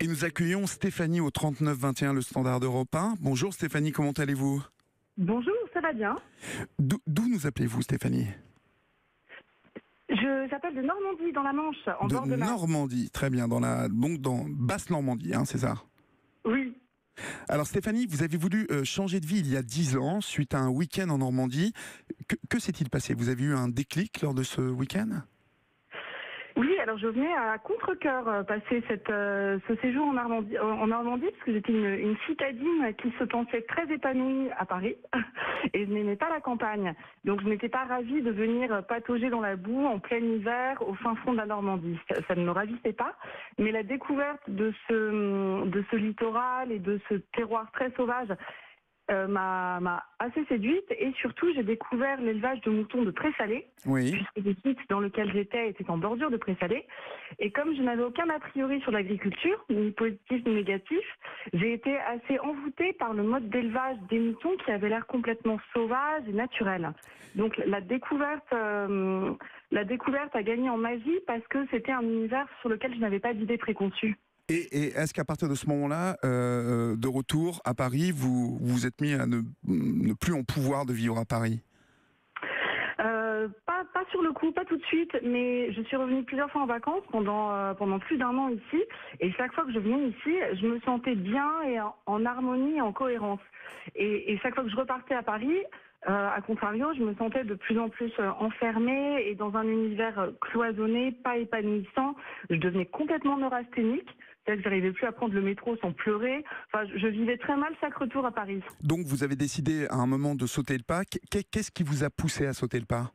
Et nous accueillons Stéphanie au 39 21, le standard d'Europe 1. Bonjour Stéphanie, comment allez-vous? Bonjour, ça va bien. D'où nous appelez-vous Stéphanie? J'appelle de Normandie, dans la Manche, en De bord de mer. Normandie, très bien, donc dans basse Normandie, hein, c'est ça? Oui. Alors Stéphanie, vous avez voulu changer de vie il y a 10 ans, suite à un week-end en Normandie. Que s'est-il passé? Vous avez eu un déclic lors de ce week-end? Oui, alors je venais à contre-cœur passer ce séjour en Normandie, parce que j'étais une citadine qui se pensait très épanouie à Paris, et je n'aimais pas la campagne. Donc je n'étais pas ravie de venir patauger dans la boue en plein hiver au fin fond de la Normandie. Ça ne me ravissait pas, mais la découverte de ce littoral et de ce terroir très sauvage m'a assez séduite, et surtout j'ai découvert l'élevage de moutons de présalé, Oui. puisque le site dans lequel j'étais était en bordure de présalé, et comme je n'avais aucun a priori sur l'agriculture, ni positif ni négatif, j'ai été assez envoûtée par le mode d'élevage des moutons qui avait l'air complètement sauvage et naturel. Donc la découverte a gagné en magie, parce que c'était un univers sur lequel je n'avais pas d'idée préconçue. Et est-ce qu'à partir de ce moment-là, de retour à Paris, vous vous êtes mis à ne plus en pouvoir de vivre à Paris? Pas sur le coup, pas tout de suite, mais je suis revenue plusieurs fois en vacances pendant plus d'1 an ici, et chaque fois que je venais ici, je me sentais bien et en harmonie et en cohérence. Et chaque fois que je repartais à Paris, à contrario, je me sentais de plus en plus enfermée et dans un univers cloisonné, pas épanouissant. Je devenais complètement neurasthénique, c'est-à-dire que j'arrivais plus à prendre le métro sans pleurer. Enfin, je vivais très mal chaque retour à Paris. Donc vous avez décidé à un moment de sauter le pas. Qu'est-ce qui vous a poussé à sauter le pas?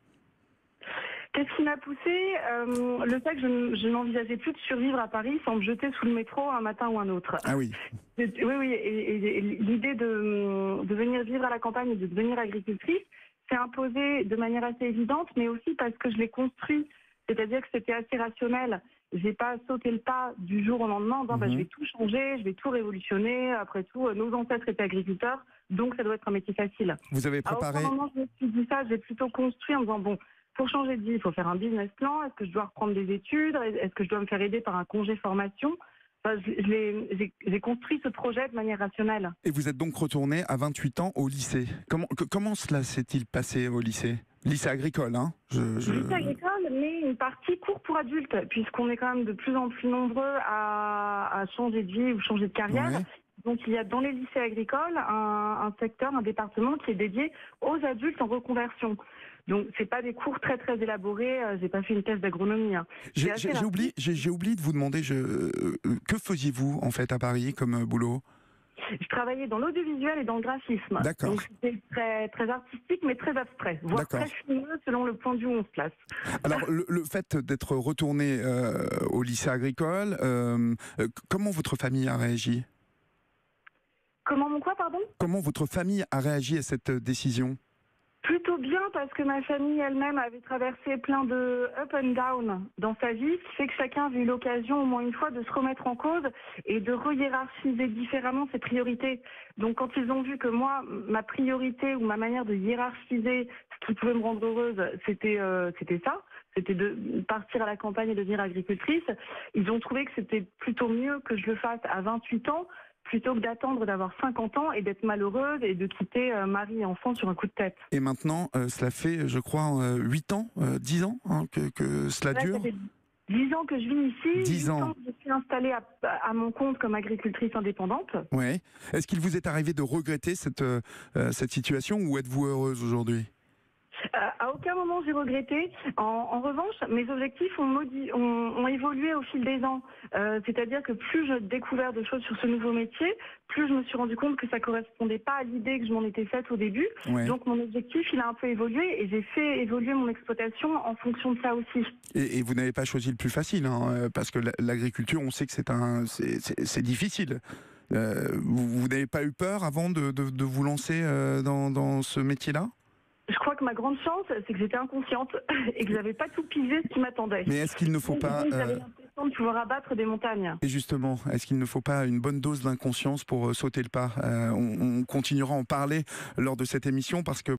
Qu'est-ce qui m'a poussée? Le fait que je n'envisageais plus de survivre à Paris sans me jeter sous le métro un matin ou un autre. Ah oui. Oui, et l'idée de venir vivre à la campagne et de devenir agricultrice s'est imposée de manière assez évidente, mais aussi parce que je l'ai construit. C'est-à-dire que c'était assez rationnel. J'ai pas sauté le pas du jour au lendemain en disant je vais tout changer, je vais tout révolutionner. Après tout, nos ancêtres étaient agriculteurs, donc ça doit être un métier facile. Vous avez À préparé... aucun moment je me suis dit ça, j'ai plutôt construit en disant pour changer de vie, il faut faire un business plan. Est-ce que je dois reprendre des études? Est-ce que je dois me faire aider par un congé formation? Enfin, j'ai construit ce projet de manière rationnelle. Et vous êtes donc retourné à 28 ans au lycée. Comment cela s'est-il passé au lycée? Lycée agricole, hein? Lycée agricole, mais une partie cours pour adultes, puisqu'on est quand même de plus en plus nombreux à changer de vie ou changer de carrière. Ouais. Donc il y a dans les lycées agricoles un secteur, un département qui est dédié aux adultes en reconversion. Donc c'est pas des cours très très élaborés. J'ai pas fait une thèse d'agronomie. Hein. J'ai oublié de vous demander, que faisiez-vous en fait à Paris comme boulot? Je travaillais dans l'audiovisuel et dans le graphisme. D'accord. Donc c'était très, très artistique, mais très abstrait, voire très fumeux selon le point de vue où on se place. Alors le fait d'être retourné au lycée agricole, comment votre famille a réagi? Comment mon quoi, pardon? Comment votre famille a réagi à cette décision? Plutôt bien, parce que ma famille elle-même avait traversé plein de up and down dans sa vie, ce qui fait que chacun avait eu l'occasion au moins une fois de se remettre en cause et de re-hiérarchiser différemment ses priorités. Donc quand ils ont vu que moi, ma priorité ou ma manière de hiérarchiser ce qui pouvait me rendre heureuse, c'était ça, c'était de partir à la campagne et devenir agricultrice, ils ont trouvé que c'était plutôt mieux que je le fasse à 28 ans, plutôt que d'attendre d'avoir 50 ans et d'être malheureuse et de quitter mari et enfant sur un coup de tête. Et maintenant, cela fait, je crois, 8 ans, 10 ans hein, que cela dure. Ça fait 10 ans que je vis ici, 10 ans que je suis installée à mon compte comme agricultrice indépendante. Ouais. Est-ce qu'il vous est arrivé de regretter cette situation, ou êtes-vous heureuse aujourd'hui? À aucun moment j'ai regretté. En revanche, mes objectifs ont évolué au fil des ans. C'est-à-dire que plus je découvert de choses sur ce nouveau métier, plus je me suis rendu compte que ça correspondait pas à l'idée que je m'en étais faite au début. Ouais. Donc mon objectif, il a un peu évolué, et j'ai fait évoluer mon exploitation en fonction de ça aussi. Et vous n'avez pas choisi le plus facile, hein, parce que l'agriculture, on sait que c'est difficile. Vous n'avez pas eu peur avant de vous lancer dans ce métier-là? Je crois que ma grande chance, c'est que j'étais inconsciente et que j'avais pas tout pigé ce qui m'attendait. Mais est-ce qu'il ne faut pas... J'avais l'impression de pouvoir abattre des montagnes. Et justement, est-ce qu'il ne faut pas une bonne dose d'inconscience pour sauter le pas? On continuera à en parler lors de cette émission, parce que